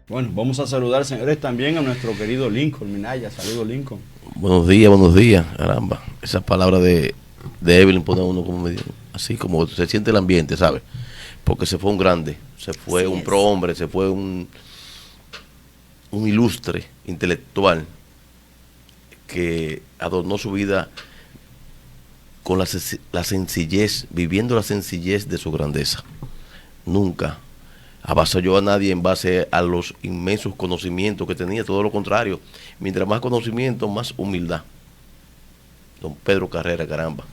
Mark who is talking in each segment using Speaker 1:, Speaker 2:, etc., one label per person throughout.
Speaker 1: Bueno, vamos a saludar, señores, también a nuestro querido Lincoln Minaya. Saludos, Lincoln.
Speaker 2: Buenos días, caramba. Esas palabras de Evelyn pone a uno como medio, así como se siente el ambiente, ¿sabes? Porque se fue un grande, se fue
Speaker 3: Así
Speaker 2: un
Speaker 3: es.
Speaker 2: prohombre, se fue un ilustre intelectual que adornó su vida con la sencillez, viviendo la sencillez de su grandeza. Nunca avasalló a nadie en base a los inmensos conocimientos que tenía, todo lo contrario. Mientras más conocimiento, más humildad. Don Pedro Carrera, caramba.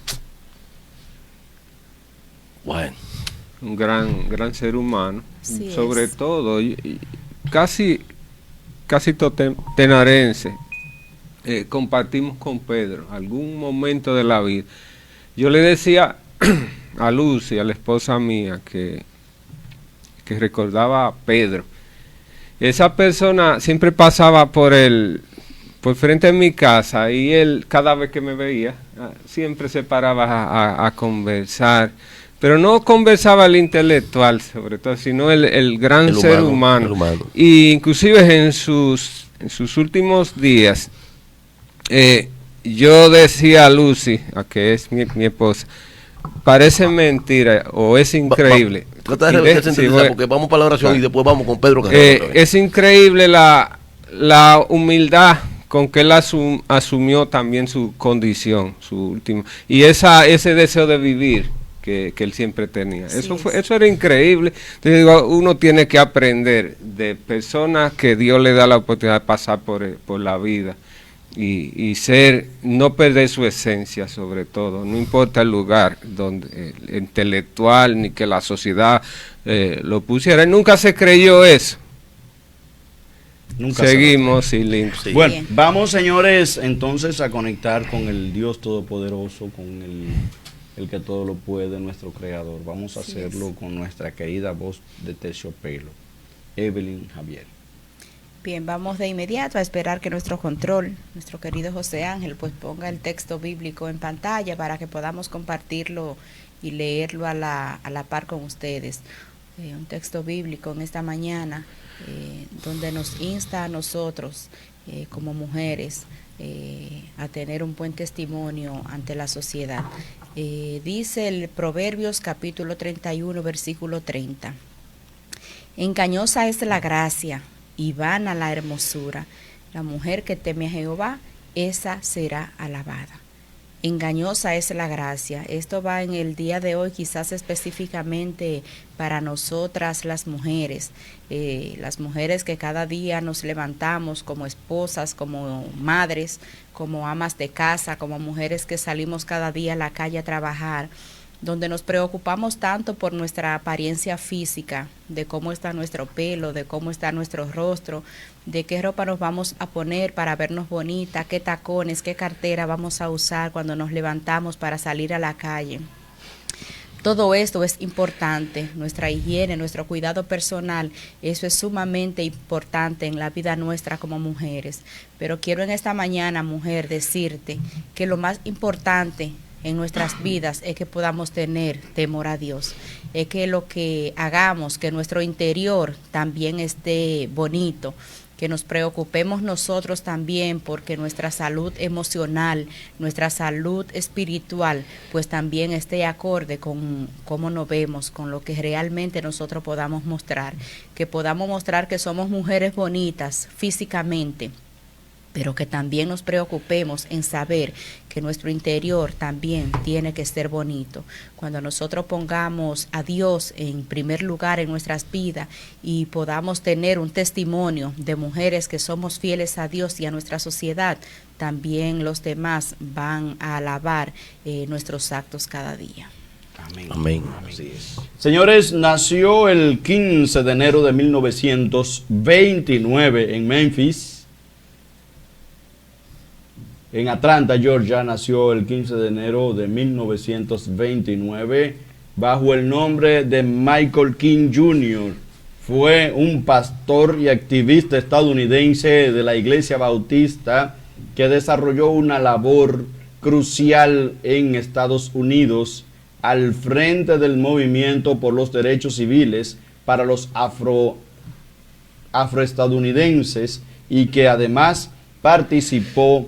Speaker 2: Bueno,
Speaker 4: Un gran ser humano,
Speaker 3: Así
Speaker 4: sobre
Speaker 3: es.
Speaker 4: todo, y casi tenarense. Compartimos con Pedro algún momento de la vida. Yo le decía a Lucy, a la esposa mía, que recordaba a Pedro. Esa persona siempre pasaba por frente de mi casa y él, cada vez que me veía, siempre se paraba a conversar. Pero no conversaba el intelectual, sobre todo, sino el gran
Speaker 2: el
Speaker 4: ser
Speaker 2: humano,
Speaker 4: humano.
Speaker 2: el humano.
Speaker 4: Y inclusive en sus últimos días, yo decía a Lucy, a que es mi esposa, parece mentira o es increíble.
Speaker 2: Trata de
Speaker 4: Y
Speaker 2: revertir
Speaker 4: sí,
Speaker 2: sintetizar, porque vamos para la oración y después vamos con Pedro Carrera.
Speaker 4: es increíble la humildad con que él asumió también su condición, su último, y ese deseo de vivir que él siempre tenía.
Speaker 3: Así
Speaker 4: Eso era increíble. Entonces, digo, uno tiene que aprender de personas que Dios le da la oportunidad de pasar por la vida. Y no perder su esencia, sobre todo, no importa el lugar donde el intelectual ni que la sociedad lo pusiera. Él nunca se creyó eso.
Speaker 1: Nunca
Speaker 4: Seguimos, sí, Link.
Speaker 2: Sí.
Speaker 1: Bueno,
Speaker 3: Bien.
Speaker 1: vamos, señores, entonces a conectar con el Dios Todopoderoso, con el que todo lo puede, nuestro Creador. Vamos a
Speaker 3: Así
Speaker 1: hacerlo
Speaker 3: es.
Speaker 1: con nuestra querida voz de terciopelo, Evelyn Javier.
Speaker 3: Bien, vamos de inmediato a esperar que nuestro control, nuestro querido José Ángel, pues ponga el texto bíblico en pantalla para que podamos compartirlo y leerlo a la par con ustedes. Un texto bíblico en esta mañana donde nos insta a nosotros como mujeres a tener un buen testimonio ante la sociedad. Dice el Proverbios capítulo 31, versículo 30. Engañosa es la gracia y vana la hermosura. La mujer que teme a Jehová, esa será alabada. Engañosa es la gracia. Esto va en el día de hoy quizás específicamente para nosotras las mujeres que cada día nos levantamos como esposas, como madres, como amas de casa, como mujeres que salimos cada día a la calle a trabajar, donde nos preocupamos tanto por nuestra apariencia física, de cómo está nuestro pelo, de cómo está nuestro rostro, de qué ropa nos vamos a poner para vernos bonita, qué tacones, qué cartera vamos a usar cuando nos levantamos para salir a la calle. Todo esto es importante, nuestra higiene, nuestro cuidado personal, eso es sumamente importante en la vida nuestra como mujeres. Pero quiero en esta mañana, mujer, decirte que lo más importante en nuestras vidas es que podamos tener temor a Dios, es que lo que hagamos, que nuestro interior también esté bonito, que nos preocupemos nosotros también porque nuestra salud emocional, nuestra salud espiritual, pues también esté acorde con cómo nos vemos, con lo que realmente nosotros podamos mostrar, que podamos mostrar que somos mujeres bonitas físicamente, pero que también nos preocupemos en saber que nuestro interior también tiene que ser bonito. Cuando nosotros pongamos a Dios en primer lugar en nuestras vidas y podamos tener un testimonio de mujeres que somos fieles a Dios y a nuestra sociedad, también los demás van a alabar nuestros actos cada día.
Speaker 1: Amén.
Speaker 2: Amén. Así es.
Speaker 1: Señores, nació el 15 de enero de 1929 en Memphis. En Atlanta, Georgia, nació el 15 de enero de 1929 bajo el nombre de Michael King Jr. Fue un pastor y activista estadounidense de la Iglesia Bautista que desarrolló una labor crucial en Estados Unidos al frente del movimiento por los derechos civiles para los afroestadounidenses y que además participó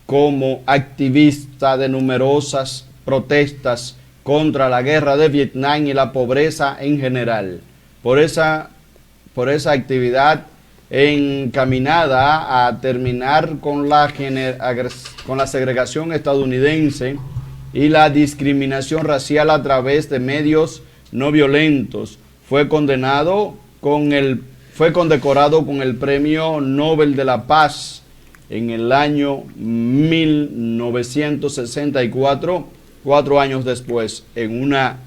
Speaker 1: como activista de numerosas protestas contra la guerra de Vietnam y la pobreza en general. Por esa actividad encaminada a terminar con la segregación estadounidense y la discriminación racial a través de medios no violentos, fue condecorado con el Premio Nobel de la Paz en el año 1964, 4 años después, en una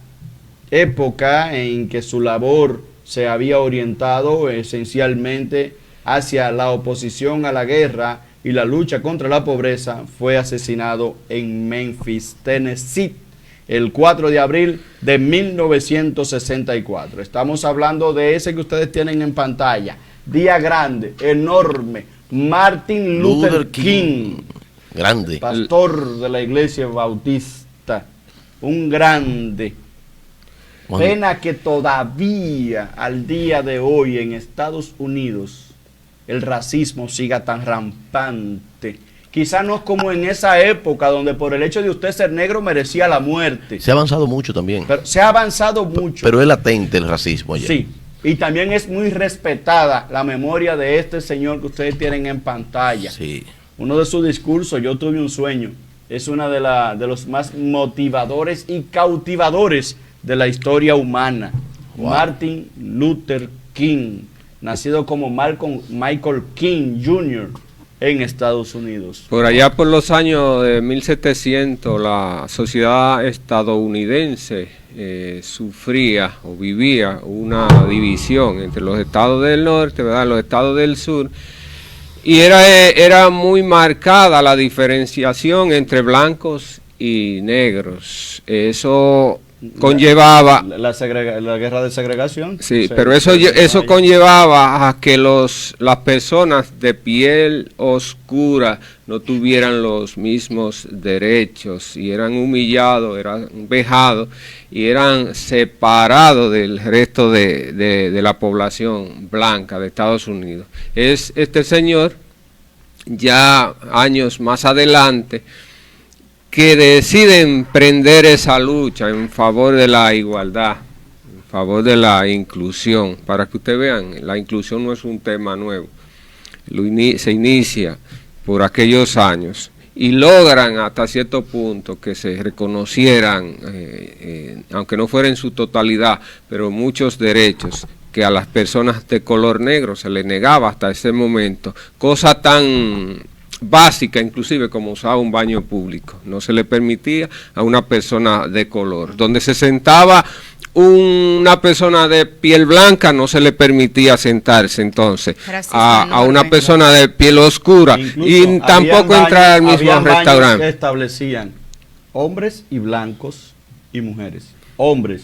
Speaker 1: época en que su labor se había orientado esencialmente hacia la oposición a la guerra y la lucha contra la pobreza. Fue asesinado en Memphis, Tennessee, el 4 de abril de 1964. Estamos hablando de ese que ustedes tienen en pantalla. Día grande, enorme. Martin Luther King,
Speaker 2: grande,
Speaker 1: pastor de la iglesia bautista, un grande. Pena que todavía al día de hoy en Estados Unidos el racismo siga tan rampante. Quizá no es como en esa época donde por el hecho de usted ser negro merecía la muerte.
Speaker 2: Se ha avanzado mucho también.
Speaker 1: Pero se ha avanzado mucho.
Speaker 2: Pero es latente el racismo allá.
Speaker 1: Sí. Y también es muy respetada la memoria de este señor que ustedes tienen en pantalla.
Speaker 2: Sí.
Speaker 1: Uno de sus discursos, yo tuve un sueño, es uno de los más motivadores y cautivadores de la historia humana. Wow. Martin Luther King, nacido como Michael King Jr. en Estados Unidos.
Speaker 4: Por allá por los años de 1700, la sociedad estadounidense sufría o vivía una división entre los estados del norte, ¿verdad?, los estados del sur, y era muy marcada la diferenciación entre blancos y negros. Eso conllevaba
Speaker 1: la guerra de segregación.
Speaker 4: Sí, pero eso conllevaba a que las personas de piel oscura no tuvieran los mismos derechos y eran humillados, eran vejados y eran separados del resto de la población blanca de Estados Unidos. Es este señor, ya años más adelante, que deciden emprender esa lucha en favor de la igualdad, en favor de la inclusión. Para que ustedes vean, la inclusión no es un tema nuevo. Se inicia por aquellos años y logran hasta cierto punto que se reconocieran, aunque no fuera en su totalidad, pero muchos derechos que a las personas de color negro se les negaba hasta ese momento, cosa tan básica inclusive como usar un baño público. No se le permitía a una persona de color. Donde se sentaba una persona de piel blanca no se le permitía sentarse entonces a una persona de piel oscura. Incluso y tampoco entrar al mismo restaurante.
Speaker 1: Que establecían hombres y blancos y mujeres. Hombres,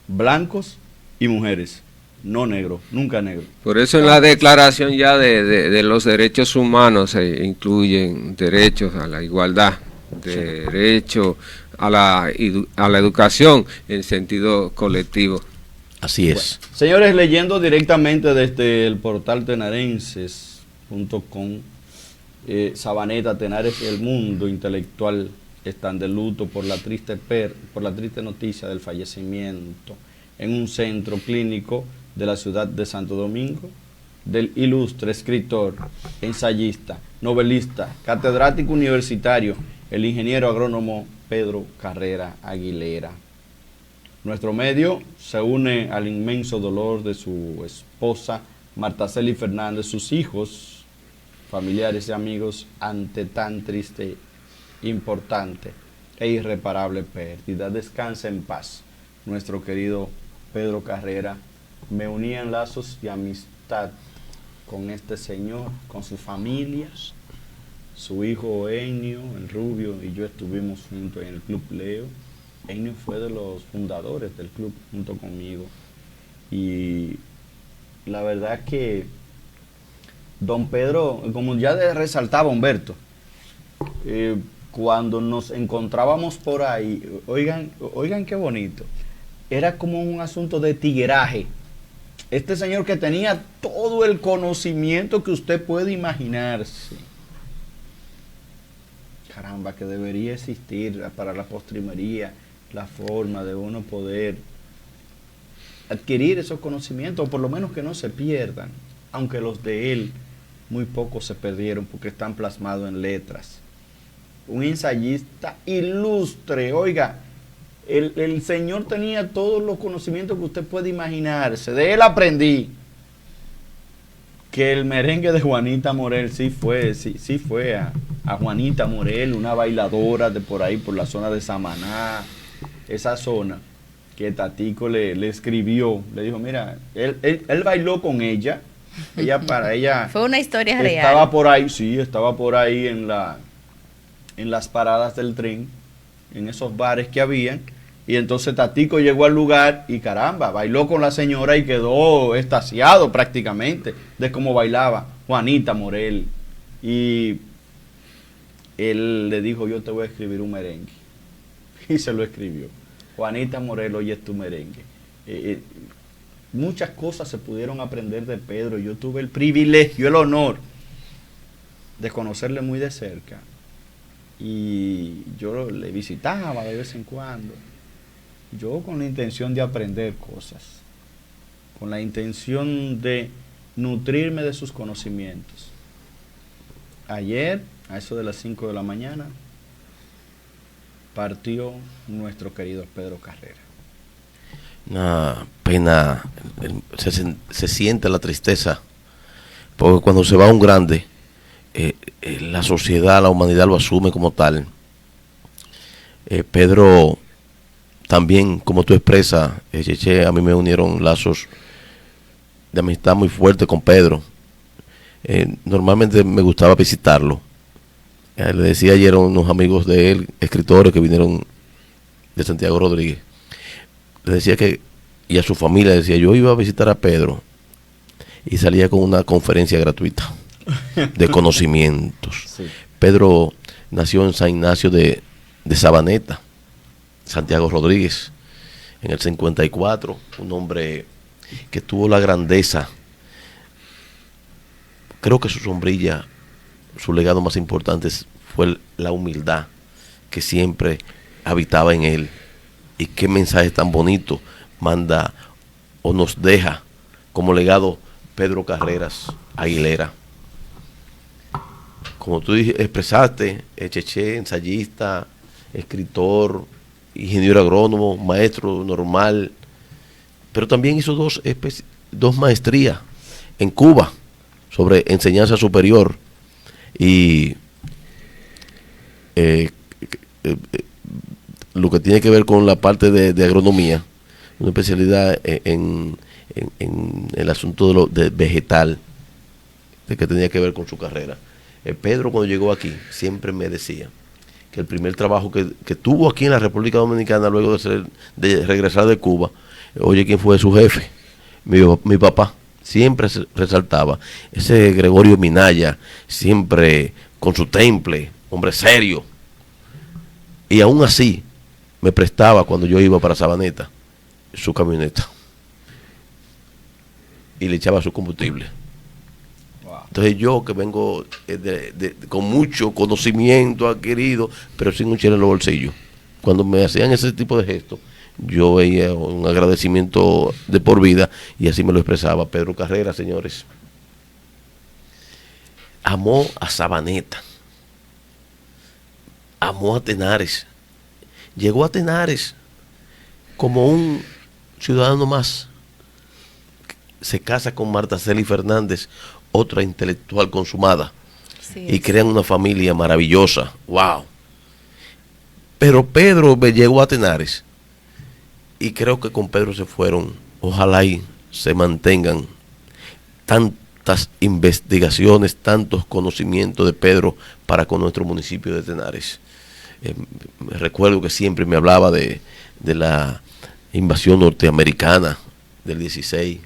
Speaker 1: blancos y mujeres. No negro, nunca negro.
Speaker 4: Por eso en la declaración ya de los derechos humanos se incluyen derechos a la igualdad, derecho a la educación en sentido colectivo.
Speaker 2: Así es.
Speaker 1: Bueno, señores, leyendo directamente desde el portal tenarenses.com, Sabaneta, Tenares y el mundo intelectual están de luto por la triste noticia del fallecimiento en un centro clínico de la ciudad de Santo Domingo, del ilustre escritor, ensayista, novelista, catedrático universitario, el ingeniero agrónomo Pedro Carrera Aguilera. Nuestro medio se une al inmenso dolor de su esposa, Marta Celi Fernández, sus hijos, familiares y amigos, ante tan triste, importante e irreparable pérdida. Descansa en paz, nuestro querido Pedro Carrera. Me uní en lazos de amistad con este señor, con su familia, su hijo Ennio, el rubio, y yo estuvimos juntos en el Club Leo. Ennio fue de los fundadores del club junto conmigo. Y la verdad que don Pedro, como ya resaltaba Humberto, cuando nos encontrábamos por ahí, oigan qué bonito, era como un asunto de tigueraje. Este señor que tenía todo el conocimiento que usted puede imaginarse. Caramba, que debería existir para la postrimería la forma de uno poder adquirir esos conocimientos, o por lo menos que no se pierdan, aunque los de él muy pocos se perdieron porque están plasmados en letras. Un ensayista ilustre, oiga, el señor tenía todos los conocimientos que usted puede imaginarse. De él aprendí que el merengue de Juanita Morel sí fue a Juanita Morel, una bailadora de por ahí, por la zona de Samaná, esa zona, que Tatico le escribió, le dijo, mira, él bailó con ella para ella
Speaker 3: fue una historia real.
Speaker 1: Estaba por ahí, sí, estaba por ahí en las paradas del tren, en esos bares que habían, y entonces Tatico llegó al lugar y caramba, bailó con la señora y quedó extasiado prácticamente de cómo bailaba Juanita Morel. Y él le dijo, yo te voy a escribir un merengue. Y se lo escribió. Juanita Morel, oye tu merengue. Muchas cosas se pudieron aprender de Pedro. Yo tuve el privilegio, el honor de conocerle muy de cerca. Y yo le visitaba de vez en cuando. Yo con la intención de aprender cosas, con la intención de nutrirme de sus conocimientos. Ayer, a eso de las 5 de la mañana, partió nuestro querido Pedro Carrera.
Speaker 2: Una pena, se siente la tristeza, porque cuando se va un grande, la sociedad, la humanidad lo asume como tal. Pedro, también, como tú expresas, Cheche, a mí me unieron lazos de amistad muy fuertes con Pedro. Normalmente me gustaba visitarlo. Le decía ayer a unos amigos de él, escritores que vinieron de Santiago Rodríguez, le decía que, y a su familia decía, yo iba a visitar a Pedro y salía con una conferencia gratuita de conocimientos. Sí. Pedro nació en San Ignacio de Sabaneta, Santiago Rodríguez, en el 54, un hombre que tuvo la grandeza, creo que su sombrilla, su legado más importante fue la humildad que siempre habitaba en él. Y qué mensaje tan bonito manda o nos deja como legado Pedro Carreras Aguilera. Como tú expresaste, Cheche, ensayista, escritor, ingeniero agrónomo, maestro normal, pero también hizo dos maestrías en Cuba sobre enseñanza superior y lo que tiene que ver con la parte de agronomía, una especialidad en el asunto de vegetal, de que tenía que ver con su carrera. Pedro, cuando llegó aquí, siempre me decía que el primer trabajo que tuvo aquí en la República Dominicana, luego de regresar de Cuba, oye, ¿quién fue su jefe? Mi papá. Siempre resaltaba ese Gregorio Minaya, siempre con su temple, hombre serio. Y aún así, me prestaba cuando yo iba para Sabaneta su camioneta y le echaba su combustible. Wow. Entonces yo, que vengo con mucho conocimiento adquirido, pero sin un chile en los bolsillos, cuando me hacían ese tipo de gestos, yo veía un agradecimiento de por vida, y así me lo expresaba Pedro Carrera, señores. Amó a Sabaneta, amó a Tenares, llegó a Tenares como un ciudadano más. Se casa con Marta Celi Fernández, otra intelectual consumada, sí, y crean una familia maravillosa. ¡Wow! Pero Pedro llegó a Tenares, y creo que con Pedro se fueron, ojalá y se mantengan tantas investigaciones, tantos conocimientos de Pedro para con nuestro municipio de Tenares. Recuerdo que siempre me hablaba de la invasión norteamericana del 16,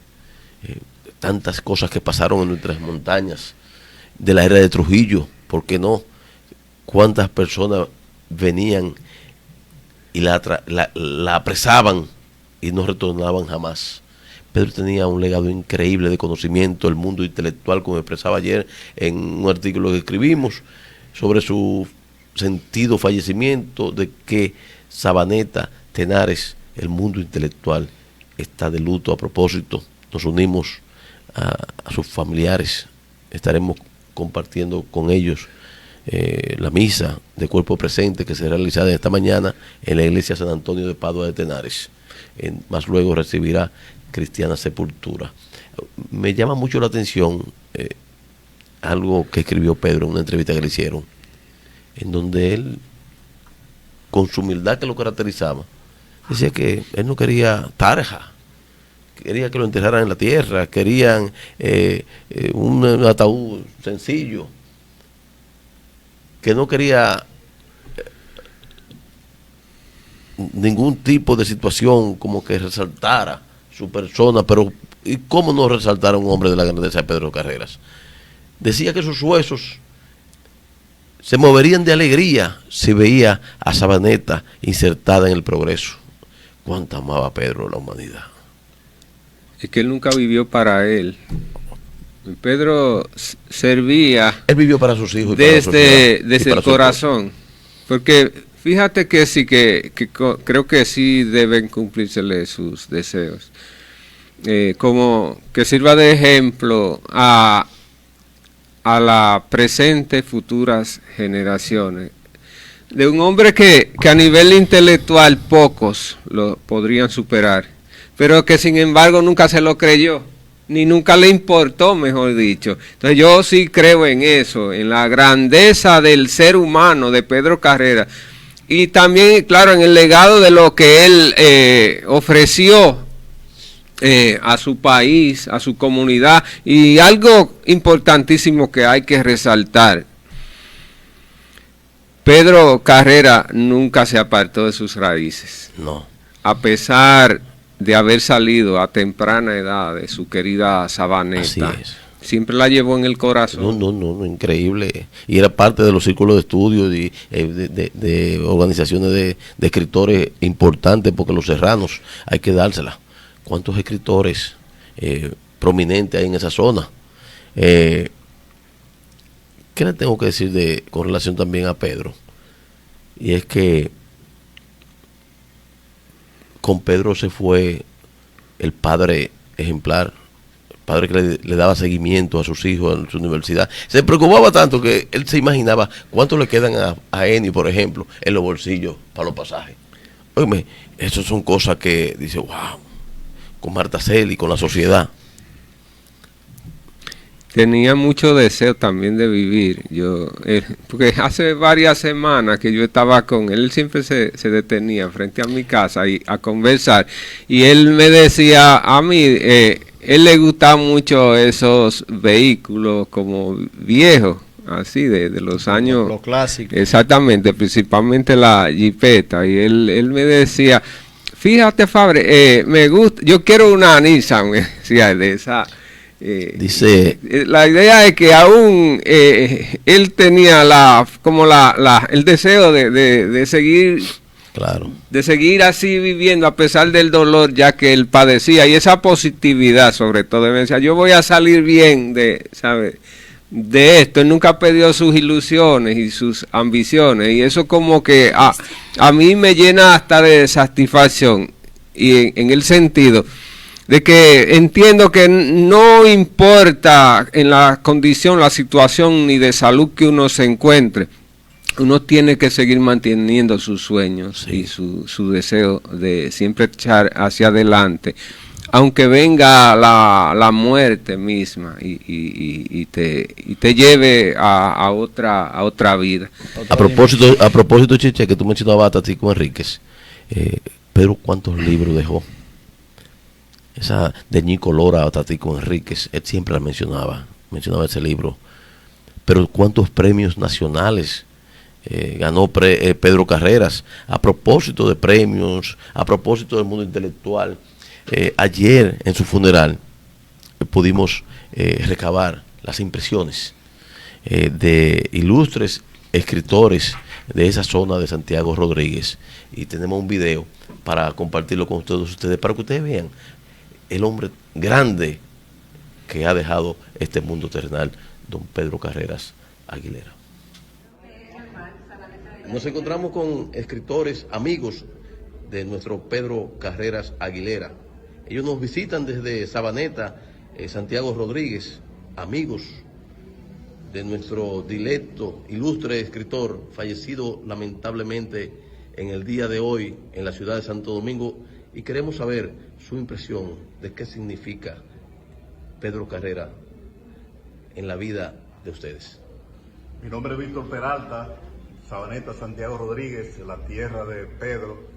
Speaker 2: tantas cosas que pasaron en nuestras montañas, de la era de Trujillo, ¿por qué no? Cuántas personas venían y la apresaban y no retornaban jamás. Pedro tenía un legado increíble de conocimiento del mundo intelectual, como expresaba ayer en un artículo que escribimos sobre su sentido fallecimiento, de que Sabaneta, Tenares, el mundo intelectual está de luto. A propósito, nos unimos a sus familiares, estaremos compartiendo con ellos la misa de cuerpo presente que será realizada esta mañana en la iglesia San Antonio de Padua de Tenares. Más luego recibirá cristiana sepultura. Me llama mucho la atención algo que escribió Pedro en una entrevista que le hicieron, en donde él, con su humildad que lo caracterizaba, decía que él no quería tarja, quería que lo enterraran en la tierra, querían un ataúd sencillo, que no quería ningún tipo de situación como que resaltara su persona. Pero ¿y cómo no resaltar a un hombre de la grandeza de Pedro Carreras? Decía que sus huesos se moverían de alegría si veía a Sabaneta insertada en el progreso. Cuánto amaba Pedro la humanidad.
Speaker 4: Es que él nunca vivió para él. Pedro servía.
Speaker 2: Él vivió para sus hijos.
Speaker 4: Desde el corazón. Porque fíjate que sí, que creo que sí deben cumplírsele sus deseos. Como que sirva de ejemplo a la presente y futuras generaciones. De un hombre que a nivel intelectual pocos lo podrían superar, pero que sin embargo nunca se lo creyó, ni nunca le importó, mejor dicho. Entonces yo sí creo en eso, en la grandeza del ser humano de Pedro Carreras, y también, claro, en el legado de lo que él ofreció a su país, a su comunidad. Y algo importantísimo que hay que resaltar: Pedro Carreras nunca se apartó de sus raíces.
Speaker 2: No.
Speaker 4: A pesar de haber salido a temprana edad de su querida Sabaneta.
Speaker 2: Así es.
Speaker 4: Siempre la llevó en el corazón.
Speaker 2: No, increíble. Y era parte de los círculos de estudio de organizaciones de escritores importantes, porque los serranos hay que dársela. ¿Cuántos escritores prominentes hay en esa zona? ¿Qué le tengo que decir con relación también a Pedro? Y es que con Pedro se fue el padre ejemplar, el padre que le daba seguimiento a sus hijos en su universidad. Se preocupaba tanto que él se imaginaba cuánto le quedan a Eni, por ejemplo, en los bolsillos para los pasajes. Óyeme, eso son cosas que dice, wow, con Marta Celi, con la sociedad.
Speaker 4: Tenía mucho deseo también de vivir. Porque hace varias semanas que yo estaba con él siempre se detenía frente a mi casa a conversar. Y él me decía, a mí, él le gustaban mucho esos vehículos como viejos, así de los años.
Speaker 1: Los clásicos.
Speaker 4: Exactamente, principalmente la Jeepeta. Y él me decía, fíjate, Fabre, me gusta, yo quiero una Nissan, me decía, de esa.
Speaker 2: Dice,
Speaker 4: la idea es que aún él tenía el deseo de seguir,
Speaker 2: claro,
Speaker 4: de seguir así viviendo a pesar del dolor ya que él padecía, y esa positividad sobre todo. Él decía, yo voy a salir bien de esto. Él nunca perdió sus ilusiones y sus ambiciones, y eso como que a mí me llena hasta de satisfacción, y en el sentido de que entiendo que no importa en la condición, la situación ni de salud que uno se encuentre, uno tiene que seguir manteniendo sus sueños, sí, y su deseo de siempre echar hacia adelante, aunque venga la muerte misma y te lleve a otra vida.
Speaker 2: A propósito, Chiche, que tú mencionabas a Tatico Enríquez, Pedro, ¿cuántos libros dejó? Esa de Ñico Lora a Tatico Enríquez, él siempre la mencionaba ese libro. Pero cuántos premios nacionales ganó Pedro Carreras. A propósito de premios, a propósito del mundo intelectual, ayer en su funeral pudimos recabar las impresiones de ilustres escritores de esa zona de Santiago Rodríguez, y tenemos un video para compartirlo con todos ustedes, para que ustedes vean el hombre grande que ha dejado este mundo terrenal, don Pedro Carreras Aguilera. Nos encontramos con escritores, amigos de nuestro Pedro Carreras Aguilera. Ellos nos visitan desde Sabaneta, Santiago Rodríguez, amigos de nuestro dilecto, ilustre escritor, fallecido lamentablemente en el día de hoy en la ciudad de Santo Domingo, y queremos saber su impresión de qué significa Pedro Carrera en la vida de ustedes.
Speaker 5: Mi nombre es Víctor Peralta, Sabaneta, Santiago Rodríguez, la tierra de Pedro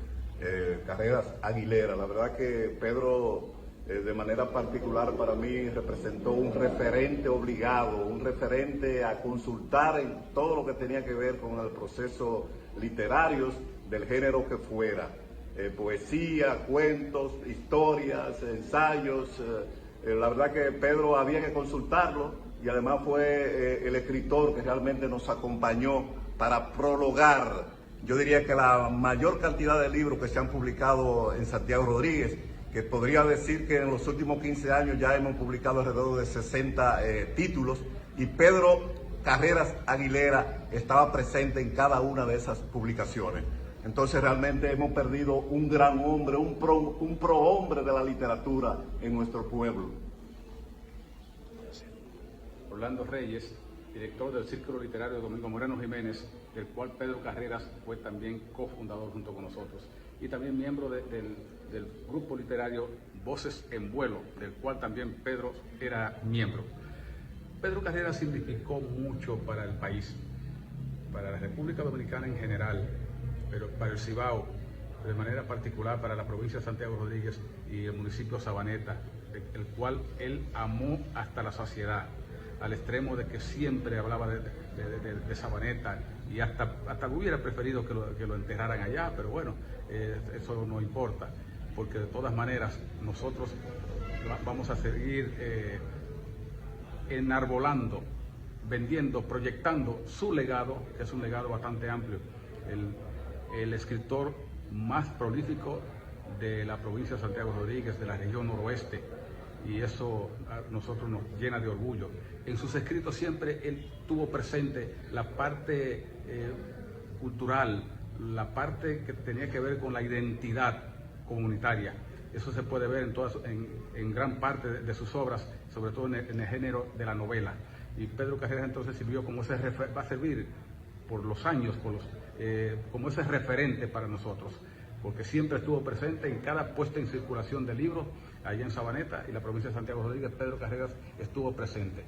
Speaker 5: Carreras Aguilera. La verdad que Pedro, de manera particular para mí, representó un referente obligado, un referente a consultar en todo lo que tenía que ver con el proceso literarios del género que fuera. Poesía, cuentos, historias, ensayos. La verdad que Pedro había que consultarlo, y además fue el escritor que realmente nos acompañó para prologar, yo diría que la mayor cantidad de libros que se han publicado en Santiago Rodríguez, que podría decir que en los últimos 15 años ya hemos publicado alrededor de 60 títulos, y Pedro Carreras Aguilera estaba presente en cada una de esas publicaciones. Entonces realmente hemos perdido un gran hombre, un prohombre de la literatura en nuestro pueblo.
Speaker 6: Orlando Reyes, director del Círculo Literario Domingo Moreno Jiménez, del cual Pedro Carreras fue también cofundador junto con nosotros, y también miembro del grupo literario Voces en Vuelo, del cual también Pedro era miembro. Pedro Carreras significó mucho para el país, para la República Dominicana en general, pero para el Cibao, de manera particular para la provincia de Santiago Rodríguez y el municipio Sabaneta, el cual él amó hasta la saciedad, al extremo de que siempre hablaba de Sabaneta, y hasta hubiera preferido que lo enterraran allá, pero bueno, eso no importa, porque de todas maneras nosotros vamos a seguir enarbolando, vendiendo, proyectando su legado, que es un legado bastante amplio. El escritor más prolífico de la provincia de Santiago Rodríguez, de la región noroeste, y eso a nosotros nos llena de orgullo. En sus escritos siempre él tuvo presente la parte cultural, la parte que tenía que ver con la identidad comunitaria. Eso se puede ver en gran parte de sus obras, sobre todo en el género de la novela. Y Pedro Carreras entonces sirvió como va a servir por los años, como ese referente para nosotros, porque siempre estuvo presente en cada puesta en circulación de libros allá en Sabaneta y la provincia de Santiago Rodríguez. Pedro Carreras estuvo presente.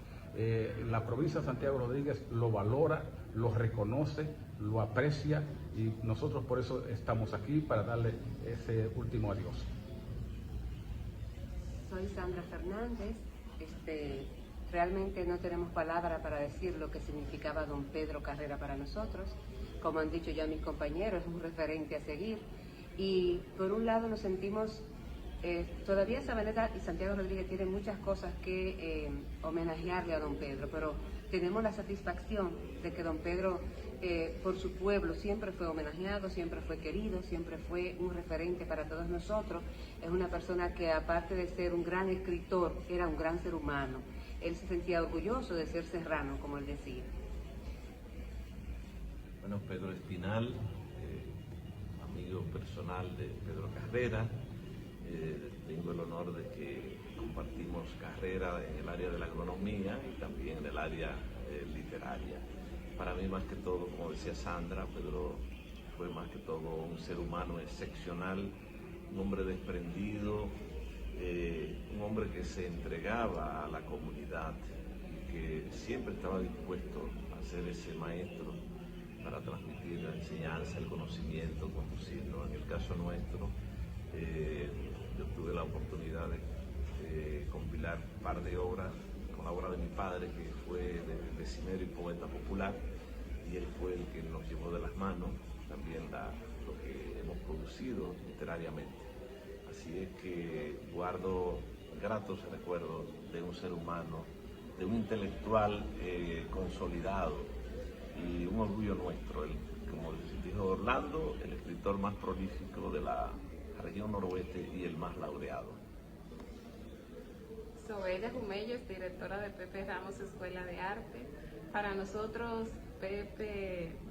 Speaker 6: La provincia de Santiago Rodríguez lo valora, lo reconoce, lo aprecia, y nosotros por eso estamos aquí, para darle ese último adiós.
Speaker 7: Soy Sandra Fernández. Realmente no tenemos palabra para decir lo que significaba don Pedro Carrera para nosotros. Como han dicho ya mis compañeros, es un referente a seguir. Y por un lado nos sentimos, todavía Sabaneta y Santiago Rodríguez tienen muchas cosas que homenajearle a don Pedro, pero tenemos la satisfacción de que don Pedro, por su pueblo, siempre fue homenajeado, siempre fue querido, siempre fue un referente para todos nosotros. Es una persona que, aparte de ser un gran escritor, era un gran ser humano. Él se sentía orgulloso de ser serrano, como él decía.
Speaker 8: Bueno, Pedro Espinal, amigo personal de Pedro Carrera. Tengo el honor de que compartimos carrera en el área de la agronomía y también en el área literaria. Para mí, más que todo, como decía Sandra, Pedro fue más que todo un ser humano excepcional, un hombre desprendido, un hombre que se entregaba a la comunidad y que siempre estaba dispuesto a ser ese maestro para transmitir la enseñanza, el conocimiento, conducirlo. En el caso nuestro, yo tuve la oportunidad de compilar un par de obras con la obra de mi padre, que fue decimero y poeta popular, y él fue el que nos llevó de las manos también lo que hemos producido literariamente. Así es que guardo gratos recuerdos de un ser humano, de un intelectual consolidado, y un orgullo nuestro. Como dijo Orlando, el escritor más prolífico de la región noroeste y el más laureado.
Speaker 9: Sobeida Jumellos, directora de Pepe Ramos Escuela de Arte. Para nosotros,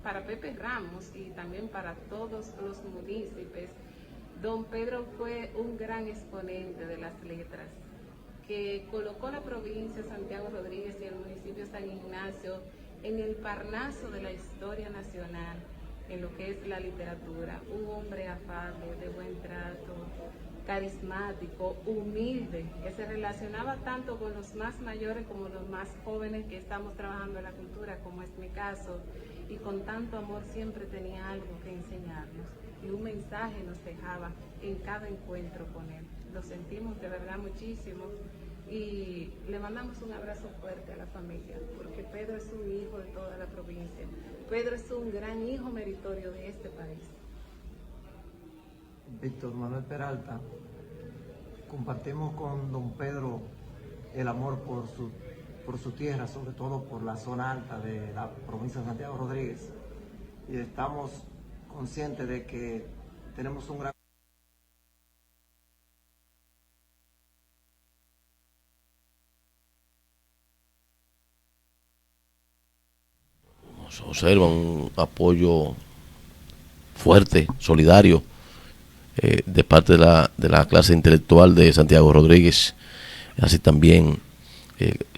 Speaker 9: para Pepe Ramos y también para todos los municipios, don Pedro fue un gran exponente de las letras, que colocó la provincia de Santiago Rodríguez y el municipio de San Ignacio en el parnaso de la historia nacional, en lo que es la literatura. Un hombre afable, de buen trato, carismático, humilde, que se relacionaba tanto con los más mayores como los más jóvenes que estamos trabajando en la cultura, como es mi caso, y con tanto amor siempre tenía algo que enseñarnos y un mensaje nos dejaba en cada encuentro con él. Lo sentimos de verdad muchísimo y le mandamos un abrazo fuerte a la familia, porque Pedro es un hijo de toda la provincia. Pedro es un gran hijo meritorio de este país.
Speaker 10: Víctor Manuel Peralta, compartimos con don Pedro el amor por su tierra, sobre todo por la zona alta de la provincia de Santiago Rodríguez, y estamos conscientes de que tenemos un gran...
Speaker 2: Nos observa un apoyo fuerte, solidario, de parte de la clase intelectual de Santiago Rodríguez. Así también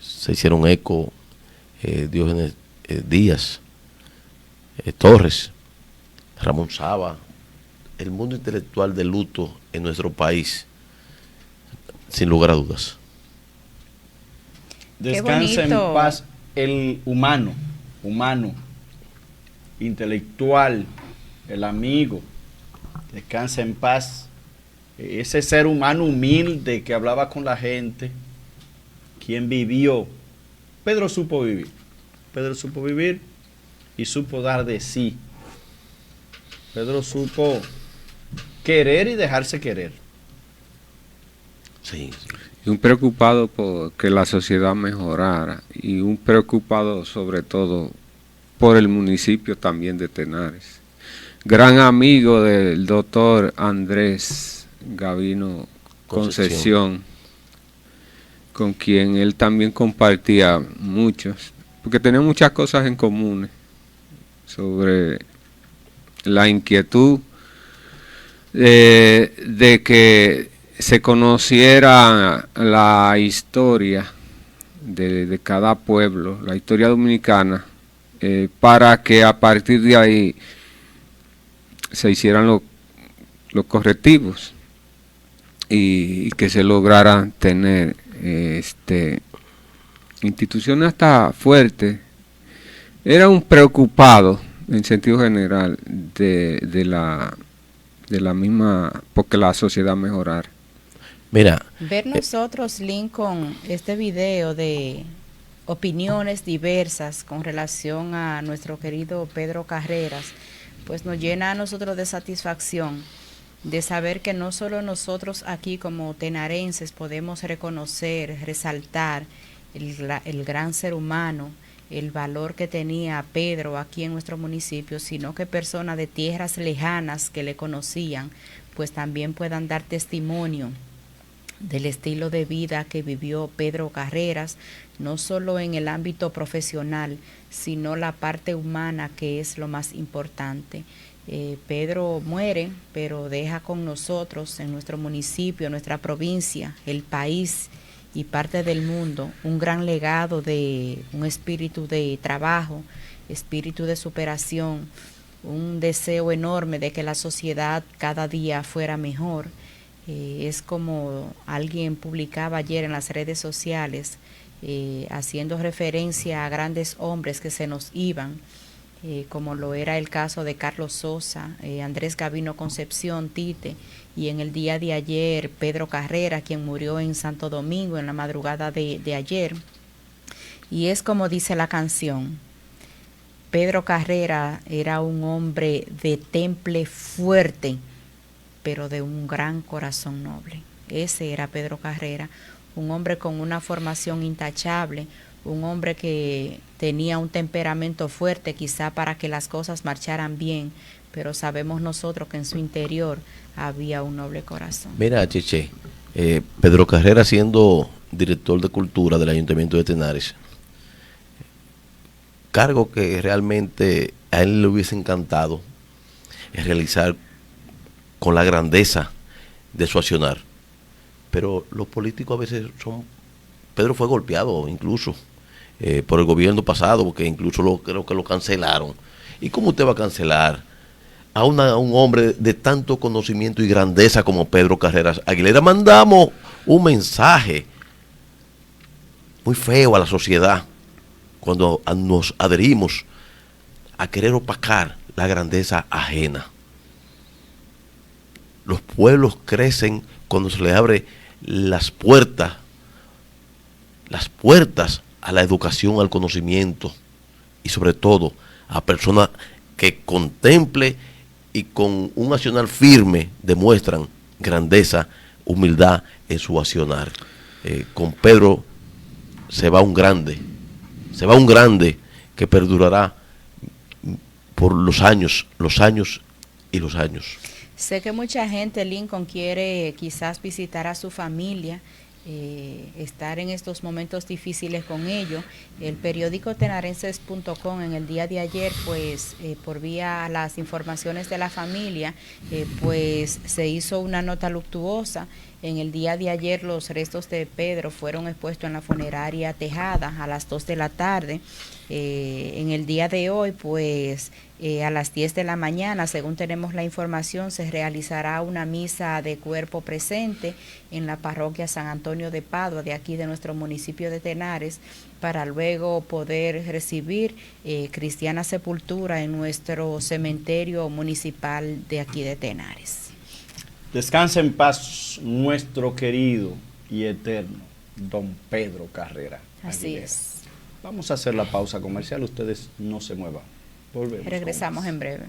Speaker 2: se hicieron eco Diógenes Díaz, Torres, Ramón Saba, el mundo intelectual de luto en nuestro país, sin lugar a dudas.
Speaker 1: Descansa en paz el humano, intelectual, el amigo. Descansa en paz ese ser humano humilde que hablaba con la gente, quien vivió. Pedro supo vivir y supo dar de sí. Pedro supo querer y dejarse querer.
Speaker 2: Sí.
Speaker 4: Y un preocupado por que la sociedad mejorara, y un preocupado sobre todo por el municipio también de Tenares. Gran amigo del doctor Andrés Gavino Concepción, con quien él también compartía muchos, porque tenía muchas cosas en común, sobre la inquietud de que se conociera la historia de cada pueblo, la historia dominicana, para que a partir de ahí se hicieran los correctivos y que se lograran tener instituciones hasta fuertes. Era un preocupado en sentido general de la misma, porque la sociedad mejorara.
Speaker 2: Mira,
Speaker 3: ver nosotros, Lincoln, este video de opiniones diversas con relación a nuestro querido Pedro Carreras, pues nos llena a nosotros de satisfacción de saber que no solo nosotros aquí como tenarenses podemos reconocer, resaltar el gran ser humano, el valor que tenía Pedro aquí en nuestro municipio, sino que personas de tierras lejanas que le conocían, pues también puedan dar testimonio del estilo de vida que vivió Pedro Carreras, no solo en el ámbito profesional, sino la parte humana, que es lo más importante. Pedro muere, pero deja con nosotros, en nuestro municipio, nuestra provincia, el país y parte del mundo, un gran legado de un espíritu de trabajo, espíritu de superación, un deseo enorme de que la sociedad cada día fuera mejor. Es como alguien publicaba ayer en las redes sociales, haciendo referencia a grandes hombres que se nos iban, como lo era el caso de Carlos Sosa, Andrés Gavino Concepción, Tite, y en el día de ayer Pedro Carrera, quien murió en Santo Domingo en la madrugada de ayer. Y es como dice la canción: Pedro Carrera era un hombre de temple fuerte, pero de un gran corazón noble. Ese era Pedro Carrera, un hombre con una formación intachable, un hombre que tenía un temperamento fuerte, quizá para que las cosas marcharan bien, pero sabemos nosotros que en su interior había un noble corazón.
Speaker 2: Mira, Cheche, Pedro Carrera, siendo director de Cultura del Ayuntamiento de Tenares. Cargo que realmente a él le hubiese encantado realizar con la grandeza de su accionar. Pero los políticos a veces son... Pedro fue golpeado incluso por el gobierno pasado, porque incluso creo que lo cancelaron. ¿Y cómo usted va a cancelar a un hombre de tanto conocimiento y grandeza como Pedro Carreras Aguilera? Mandamos un mensaje muy feo a la sociedad cuando nos adherimos a querer opacar la grandeza ajena. Los pueblos crecen cuando se les abre las puertas a la educación, al conocimiento y sobre todo a personas que contemple y con un accionar firme demuestran grandeza, humildad en su accionar. Con Pedro se va un grande que perdurará por los años y los años.
Speaker 3: Sé que mucha gente, Lincoln, quiere quizás visitar a su familia, estar en estos momentos difíciles con ellos. El periódico tenarenses.com en el día de ayer, pues por vía las informaciones de la familia, pues se hizo una nota luctuosa. En el día de ayer los restos de Pedro fueron expuestos en la funeraria Tejada a las 2 de la tarde. En el día de hoy, pues a las 10 de la mañana, según tenemos la información, se realizará una misa de cuerpo presente en la parroquia San Antonio de Padua, de aquí de nuestro municipio de Tenares, para luego poder recibir cristiana sepultura en nuestro cementerio municipal de aquí de Tenares.
Speaker 1: Descansa en paz nuestro querido y eterno don Pedro Carrera
Speaker 3: Así
Speaker 1: Aguilera.
Speaker 3: es.
Speaker 1: Vamos a hacer la pausa comercial, ustedes no se muevan. Volvemos.
Speaker 3: Regresamos en breve.